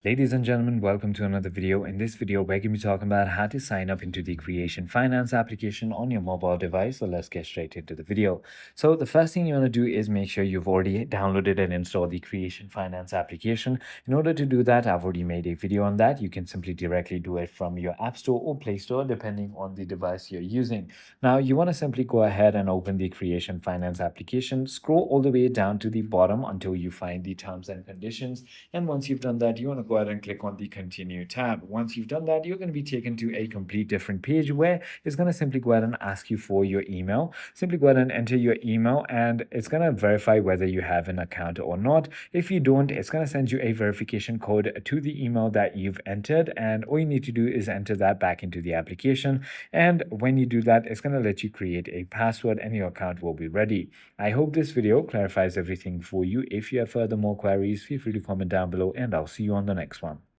Ladies and gentlemen, welcome to another video. In this video, we're going to be talking about how to sign up into the Creation Finance application on your mobile device. So let's get straight into the video. So the first thing you want to do is make sure you've already downloaded and installed the Creation Finance application. In order to do that, I've already made a video on that. You can simply directly do it from your App Store or Play Store, depending on the device you're using. Now, you want to simply go ahead and open the Creation Finance application, scroll all the way down to the bottom until you find the terms and conditions. And once you've done that, you want to go ahead and click on the continue tab. Once you've done that, you're going to be taken to a complete different page where it's going to simply go ahead and ask you for your email. Simply go ahead and enter your email, and it's going to verify whether you have an account or not. If you don't, it's going to send you a verification code to the email that you've entered, and all you need to do is enter that back into the application. And when you do that, it's going to let you create a password and your account will be ready. I hope this video clarifies everything for you. If you have further more queries, feel free to comment down below, and I'll see you on the next one.